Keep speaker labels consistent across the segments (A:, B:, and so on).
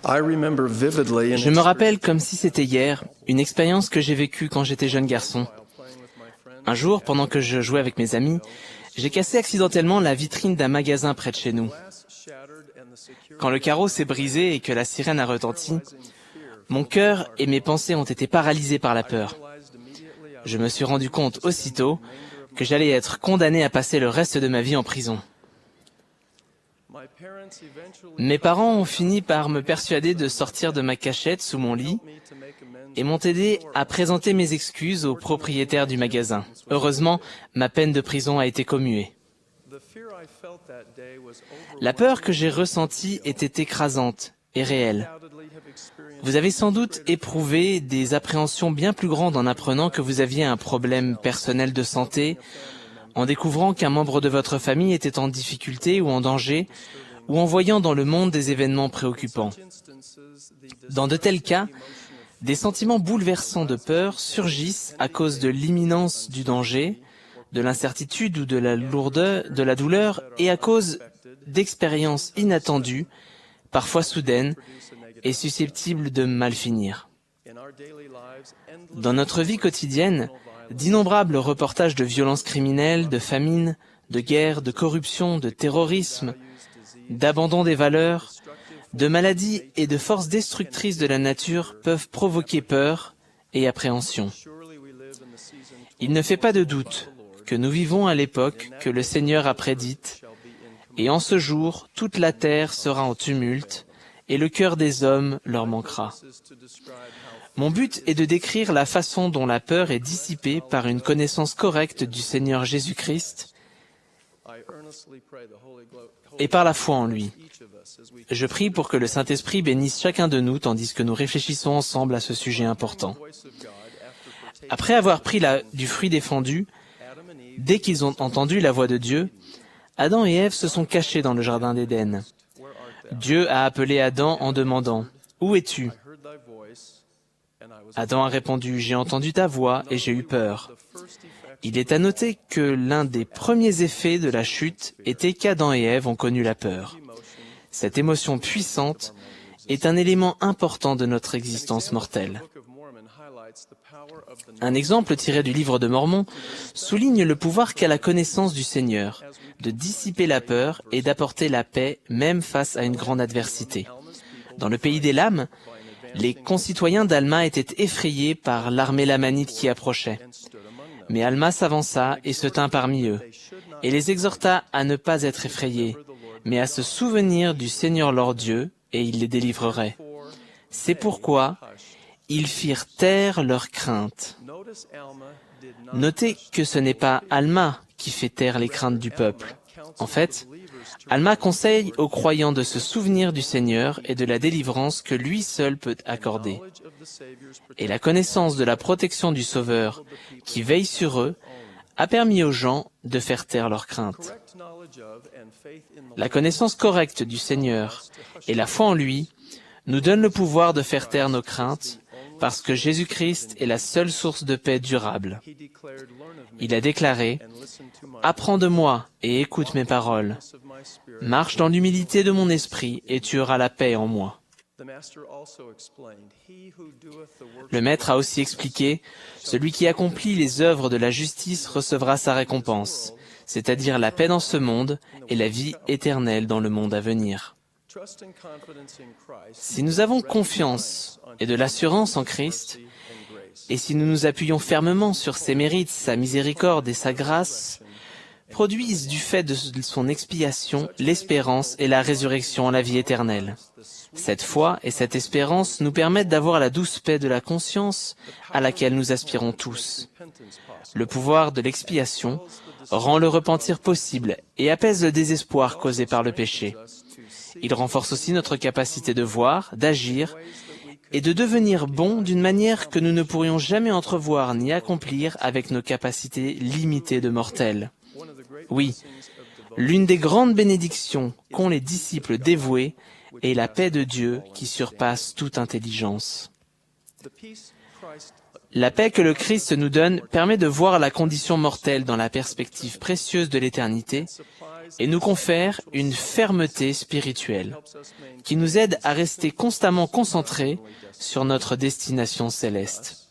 A: Je me rappelle comme si c'était hier, une expérience que j'ai vécue quand j'étais jeune garçon. Un jour, pendant que je jouais avec mes amis, j'ai cassé accidentellement la vitrine d'un magasin près de chez nous. Quand le carreau s'est brisé et que la sirène a retenti, mon cœur et mes pensées ont été paralysés par la peur. Je me suis rendu compte aussitôt que j'allais être condamné à passer le reste de ma vie en prison. Mes parents ont fini par me persuader de sortir de ma cachette sous mon lit et m'ont aidé à présenter mes excuses au propriétaire du magasin. Heureusement, ma peine de prison a été commuée. La peur que j'ai ressentie était écrasante et réelle. Vous avez sans doute éprouvé des appréhensions bien plus grandes en apprenant que vous aviez un problème personnel de santé, en découvrant qu'un membre de votre famille était en difficulté ou en danger, ou en voyant dans le monde des événements préoccupants. Dans de tels cas, des sentiments bouleversants de peur surgissent à cause de l'imminence du danger, de l'incertitude ou de la lourdeur, de la douleur, et à cause d'expériences inattendues, parfois soudaines, et susceptibles de mal finir. Dans notre vie quotidienne, d'innombrables reportages de violences criminelles, de famine, de guerre, de corruption, de terrorisme, d'abandon des valeurs, de maladies et de forces destructrices de la nature peuvent provoquer peur et appréhension. Il ne fait pas de doute que nous vivons à l'époque que le Seigneur a prédite, et en ce jour, toute la terre sera en tumulte, et le cœur des hommes leur manquera. Mon but est de décrire la façon dont la peur est dissipée par une connaissance correcte du Seigneur Jésus-Christ et par la foi en lui. Je prie pour que le Saint-Esprit bénisse chacun de nous tandis que nous réfléchissons ensemble à ce sujet important. Après avoir pris du fruit défendu, dès qu'ils ont entendu la voix de Dieu, Adam et Ève se sont cachés dans le jardin d'Éden. Dieu a appelé Adam en demandant « Où es-tu » Adam a répondu « J'ai entendu ta voix et j'ai eu peur ». Il est à noter que l'un des premiers effets de la chute était qu'Adam et Ève ont connu la peur. Cette émotion puissante est un élément important de notre existence mortelle. Un exemple tiré du livre de Mormon souligne le pouvoir qu'a la connaissance du Seigneur, de dissiper la peur et d'apporter la paix même face à une grande adversité. Dans le pays des lames, les concitoyens d'Alma étaient effrayés par l'armée lamanite qui approchait. Mais Alma s'avança et se tint parmi eux, et les exhorta à ne pas être effrayés, mais à se souvenir du Seigneur leur Dieu, et il les délivrerait. C'est pourquoi ils firent taire leur crainte. Notez que ce n'est pas Alma qui fait taire les craintes du peuple. En fait, Alma conseille aux croyants de se souvenir du Seigneur et de la délivrance que lui seul peut accorder. Et la connaissance de la protection du Sauveur qui veille sur eux a permis aux gens de faire taire leurs craintes. La connaissance correcte du Seigneur et la foi en lui nous donnent le pouvoir de faire taire nos craintes parce que Jésus-Christ est la seule source de paix durable. Il a déclaré « Apprends de moi et écoute mes paroles. Marche dans l'humilité de mon esprit et tu auras la paix en moi. » Le Maître a aussi expliqué « Celui qui accomplit les œuvres de la justice recevra sa récompense, c'est-à-dire la paix dans ce monde et la vie éternelle dans le monde à venir. » Si nous avons confiance et de l'assurance en Christ, et si nous nous appuyons fermement sur ses mérites, sa miséricorde et sa grâce, produisent du fait de son expiation l'espérance et la résurrection à la vie éternelle. Cette foi et cette espérance nous permettent d'avoir la douce paix de la conscience à laquelle nous aspirons tous. Le pouvoir de l'expiation rend le repentir possible et apaise le désespoir causé par le péché. Il renforce aussi notre capacité de voir, d'agir et de devenir bons d'une manière que nous ne pourrions jamais entrevoir ni accomplir avec nos capacités limitées de mortels. Oui, l'une des grandes bénédictions qu'ont les disciples dévoués est la paix de Dieu qui surpasse toute intelligence. La paix que le Christ nous donne permet de voir la condition mortelle dans la perspective précieuse de l'éternité et nous confère une fermeté spirituelle qui nous aide à rester constamment concentrés sur notre destination céleste.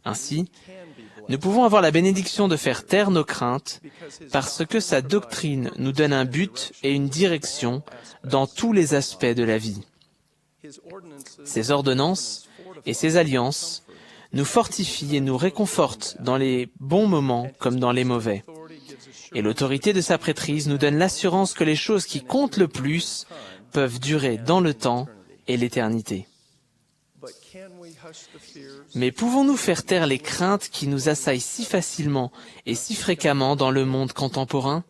A: Ainsi, nous pouvons avoir la bénédiction de faire taire nos craintes parce que sa doctrine nous donne un but et une direction dans tous les aspects de la vie. Ses ordonnances et ses alliances nous fortifient et nous réconfortent dans les bons moments comme dans les mauvais. Et l'autorité de sa prêtrise nous donne l'assurance que les choses qui comptent le plus peuvent durer dans le temps et l'éternité. Mais pouvons-nous faire taire les craintes qui nous assaillent si facilement et si fréquemment dans le monde contemporain?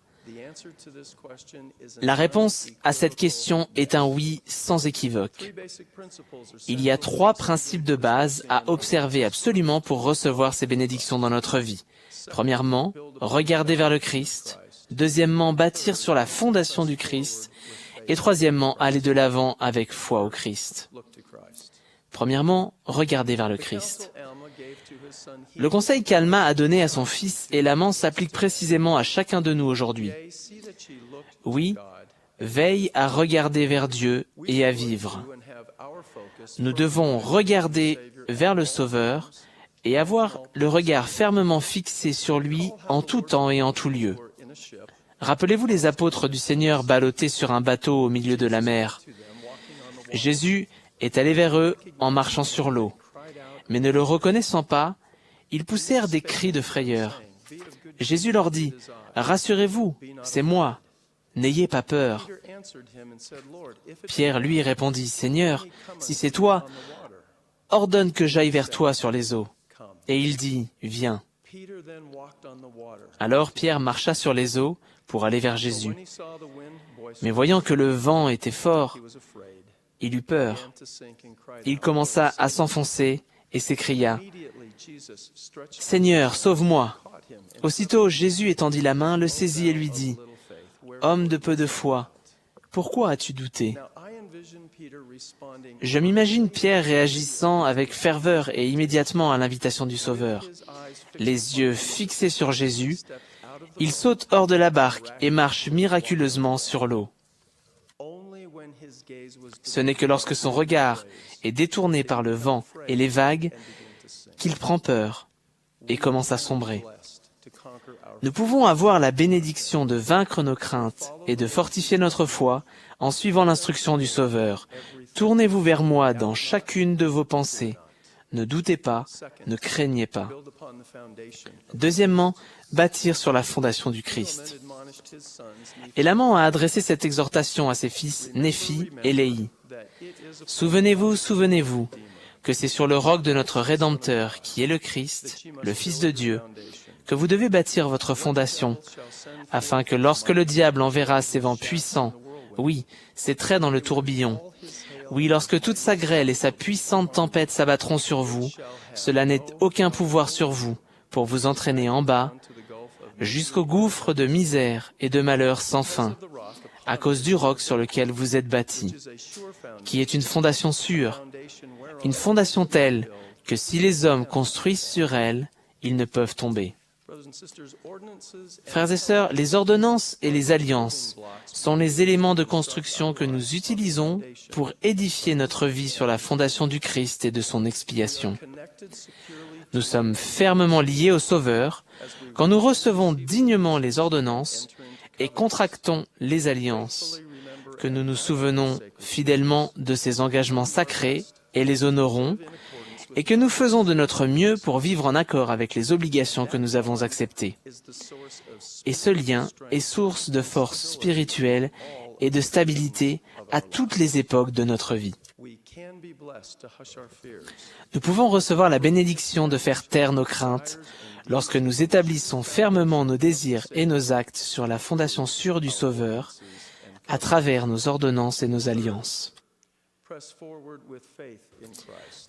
A: La réponse à cette question est un oui sans équivoque. Il y a 3 principes de base à observer absolument pour recevoir ces bénédictions dans notre vie. Premièrement, regarder vers le Christ. Deuxièmement, bâtir sur la fondation du Christ. Et troisièmement, aller de l'avant avec foi au Christ. Premièrement, regarder vers le Christ. Le conseil qu'Alma a donné à son fils Élaman s'applique précisément à chacun de nous aujourd'hui. Oui, veille à regarder vers Dieu et à vivre. Nous devons regarder vers le Sauveur et avoir le regard fermement fixé sur lui en tout temps et en tout lieu. Rappelez-vous les apôtres du Seigneur ballottés sur un bateau au milieu de la mer. Jésus est allé vers eux en marchant sur l'eau. Mais ne le reconnaissant pas, ils poussèrent des cris de frayeur. Jésus leur dit, « Rassurez-vous, c'est moi, n'ayez pas peur. » Pierre lui répondit, « Seigneur, si c'est toi, ordonne que j'aille vers toi sur les eaux. » Et il dit, « Viens. » Alors Pierre marcha sur les eaux pour aller vers Jésus. Mais voyant que le vent était fort, il eut peur. Il commença à s'enfoncer et s'écria, « Seigneur, sauve-moi !» Aussitôt Jésus étendit la main, le saisit et lui dit, « Homme de peu de foi, pourquoi as-tu douté ?» Je m'imagine Pierre réagissant avec ferveur et immédiatement à l'invitation du Sauveur. Les yeux fixés sur Jésus, il saute hors de la barque et marche miraculeusement sur l'eau. Ce n'est que lorsque son regard est détourné par le vent et les vagues qu'il prend peur et commence à sombrer. Nous pouvons avoir la bénédiction de vaincre nos craintes et de fortifier notre foi en suivant l'instruction du Sauveur. Tournez-vous vers moi dans chacune de vos pensées. Ne doutez pas, ne craignez pas. Deuxièmement, bâtir sur la fondation du Christ. Élaman a adressé cette exhortation à ses fils Néphi et Léhi. Souvenez-vous, souvenez-vous, que c'est sur le roc de notre Rédempteur, qui est le Christ, le Fils de Dieu, que vous devez bâtir votre fondation, afin que lorsque le diable enverra ses vents puissants, oui, ses traits dans le tourbillon, oui, lorsque toute sa grêle et sa puissante tempête s'abattront sur vous, cela n'ait aucun pouvoir sur vous pour vous entraîner en bas, jusqu'au gouffre de misère et de malheur sans fin, à cause du roc sur lequel vous êtes bâtis, qui est une fondation sûre, une fondation telle que si les hommes construisent sur elle, ils ne peuvent tomber. Frères et sœurs, les ordonnances et les alliances sont les éléments de construction que nous utilisons pour édifier notre vie sur la fondation du Christ et de son expiation. Nous sommes fermement liés au Sauveur quand nous recevons dignement les ordonnances et contractons les alliances, que nous nous souvenons fidèlement de ces engagements sacrés et les honorons, et que nous faisons de notre mieux pour vivre en accord avec les obligations que nous avons acceptées. Et ce lien est source de force spirituelle et de stabilité à toutes les époques de notre vie. Nous pouvons recevoir la bénédiction de faire taire nos craintes lorsque nous établissons fermement nos désirs et nos actes sur la fondation sûre du Sauveur, à travers nos ordonnances et nos alliances.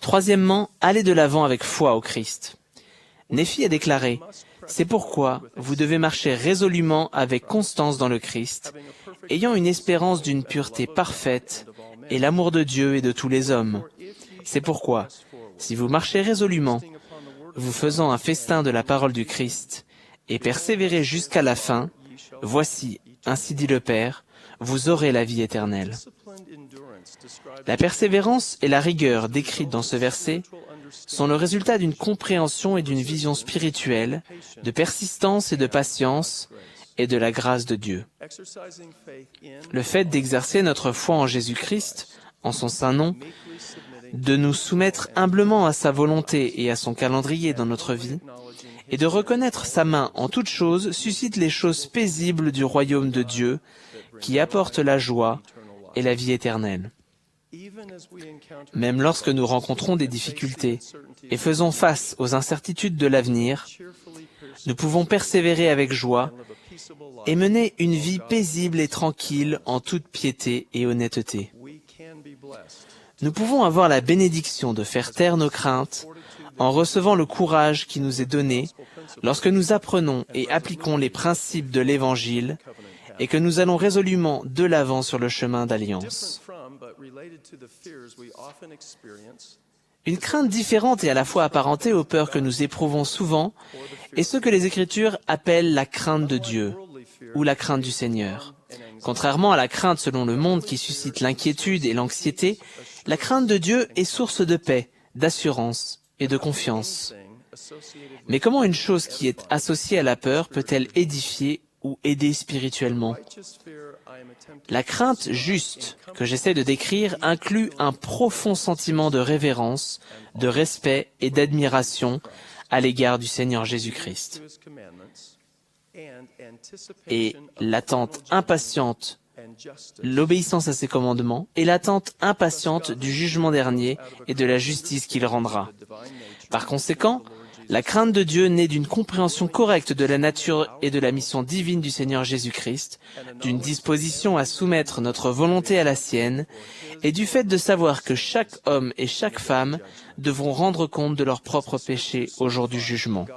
A: Troisièmement, aller de l'avant avec foi au Christ. Néphi a déclaré, « C'est pourquoi vous devez marcher résolument avec constance dans le Christ, ayant une espérance d'une pureté parfaite et l'amour de Dieu et de tous les hommes. C'est pourquoi, si vous marchez résolument, vous faisant un festin de la parole du Christ, et persévérez jusqu'à la fin, voici, ainsi dit le Père, vous aurez la vie éternelle. La persévérance et la rigueur décrites dans ce verset sont le résultat d'une compréhension et d'une vision spirituelle, de persistance et de patience, et de la grâce de Dieu. Le fait d'exercer notre foi en Jésus-Christ, en son saint nom, de nous soumettre humblement à sa volonté et à son calendrier dans notre vie, et de reconnaître sa main en toutes choses suscite les choses paisibles du royaume de Dieu, qui apportent la joie et la vie éternelle. Même lorsque nous rencontrons des difficultés et faisons face aux incertitudes de l'avenir, nous pouvons persévérer avec joie et mener une vie paisible et tranquille en toute piété et honnêteté. Nous pouvons avoir la bénédiction de faire taire nos craintes en recevant le courage qui nous est donné lorsque nous apprenons et appliquons les principes de l'Évangile et que nous allons résolument de l'avant sur le chemin d'alliance. Une crainte différente et à la fois apparentée aux peurs que nous éprouvons souvent est ce que les Écritures appellent la crainte de Dieu ou la crainte du Seigneur. Contrairement à la crainte selon le monde qui suscite l'inquiétude et l'anxiété, la crainte de Dieu est source de paix, d'assurance et de confiance. Mais comment une chose qui est associée à la peur peut-elle édifier ou aider spirituellement? La crainte juste que j'essaie de décrire inclut un profond sentiment de révérence, de respect et d'admiration à l'égard du Seigneur Jésus-Christ. Et l'attente impatiente, l'obéissance à ses commandements, et l'attente impatiente du jugement dernier et de la justice qu'il rendra. Par conséquent, la crainte de Dieu naît d'une compréhension correcte de la nature et de la mission divine du Seigneur Jésus-Christ, d'une disposition à soumettre notre volonté à la sienne, et du fait de savoir que chaque homme et chaque femme devront rendre compte de leurs propres péchés au jour du jugement.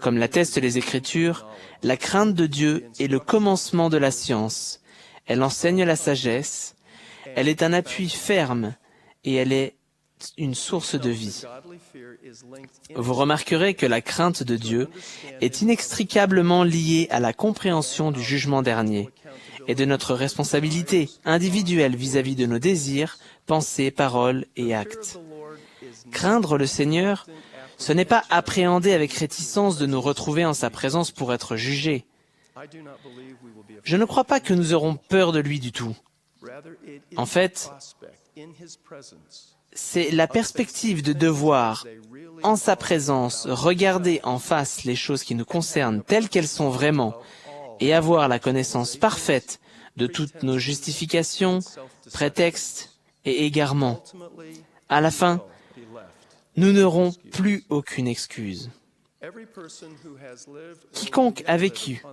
A: Comme l'attestent les Écritures, la crainte de Dieu est le commencement de la science. Elle enseigne la sagesse, elle est un appui ferme et elle est une source de vie. Vous remarquerez que la crainte de Dieu est inextricablement liée à la compréhension du jugement dernier et de notre responsabilité individuelle vis-à-vis de nos désirs, pensées, paroles et actes. Craindre le Seigneur, ce n'est pas appréhender avec réticence de nous retrouver en sa présence pour être jugés. Je ne crois pas que nous aurons peur de lui du tout. En fait, c'est la perspective de devoir, en sa présence, regarder en face les choses qui nous concernent telles qu'elles sont vraiment et avoir la connaissance parfaite de toutes nos justifications, prétextes et égarements. À la fin, nous n'aurons plus aucune excuse. Quiconque a vécu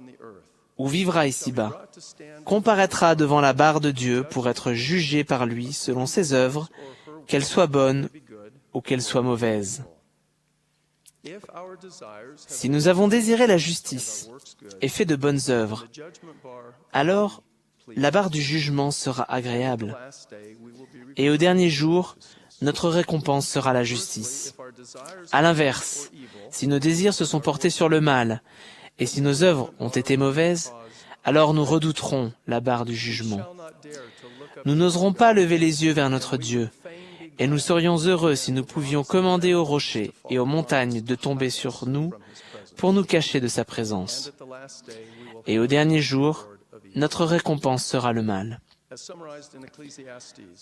A: ou vivra ici-bas comparaîtra devant la barre de Dieu pour être jugé par lui selon ses œuvres, qu'elles soient bonnes ou qu'elles soient mauvaises. Si nous avons désiré la justice et fait de bonnes œuvres, alors la barre du jugement sera agréable. Et au dernier jour, notre récompense sera la justice. À l'inverse, si nos désirs se sont portés sur le mal, et si nos œuvres ont été mauvaises, alors nous redouterons la barre du jugement. Nous n'oserons pas lever les yeux vers notre Dieu, et nous serions heureux si nous pouvions commander aux rochers et aux montagnes de tomber sur nous pour nous cacher de sa présence. Et au dernier jour, notre récompense sera le mal.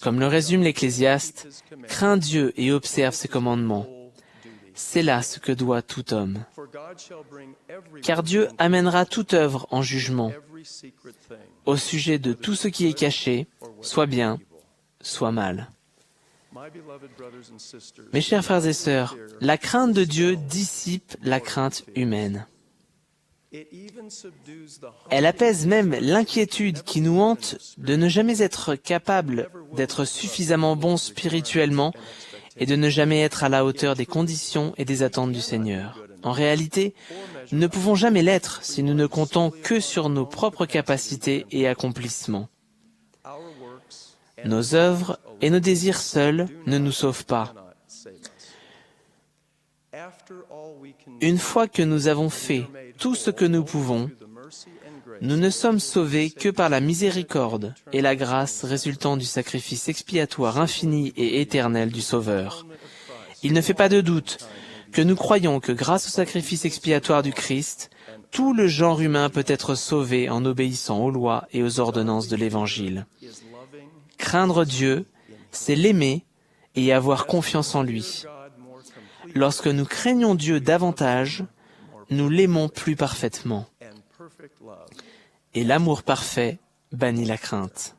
A: Comme le résume l'Ecclésiaste, « Crains Dieu et observe ses commandements. C'est là ce que doit tout homme. Car Dieu amènera toute œuvre en jugement, au sujet de tout ce qui est caché, soit bien, soit mal. » Mes chers frères et sœurs, la crainte de Dieu dissipe la crainte humaine. Elle apaise même l'inquiétude qui nous hante de ne jamais être capable d'être suffisamment bon spirituellement et de ne jamais être à la hauteur des conditions et des attentes du Seigneur. En réalité, nous ne pouvons jamais l'être si nous ne comptons que sur nos propres capacités et accomplissements. Nos œuvres et nos désirs seuls ne nous sauvent pas. Une fois que nous avons fait tout ce que nous pouvons, nous ne sommes sauvés que par la miséricorde et la grâce résultant du sacrifice expiatoire infini et éternel du Sauveur. Il ne fait pas de doute que nous croyons que grâce au sacrifice expiatoire du Christ, tout le genre humain peut être sauvé en obéissant aux lois et aux ordonnances de l'Évangile. Craindre Dieu, c'est l'aimer et avoir confiance en lui. Lorsque nous craignons Dieu davantage, nous l'aimons plus parfaitement. Et l'amour parfait bannit la crainte.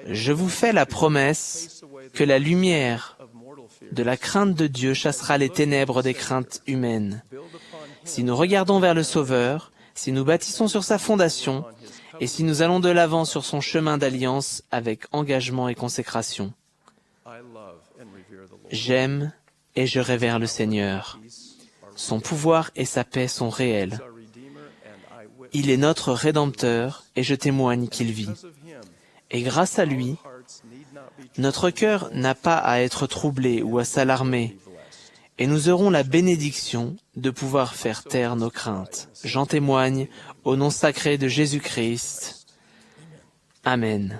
A: Je vous fais la promesse que la lumière de la crainte de Dieu chassera les ténèbres des craintes humaines. Si nous regardons vers le Sauveur, si nous bâtissons sur sa fondation, et si nous allons de l'avant sur son chemin d'alliance avec engagement et consécration. J'aime et je révère le Seigneur. Son pouvoir et sa paix sont réels. Il est notre Rédempteur et je témoigne qu'il vit. Et grâce à lui, notre cœur n'a pas à être troublé ou à s'alarmer, et nous aurons la bénédiction de pouvoir faire taire nos craintes. J'en témoigne au nom sacré de Jésus-Christ. Amen.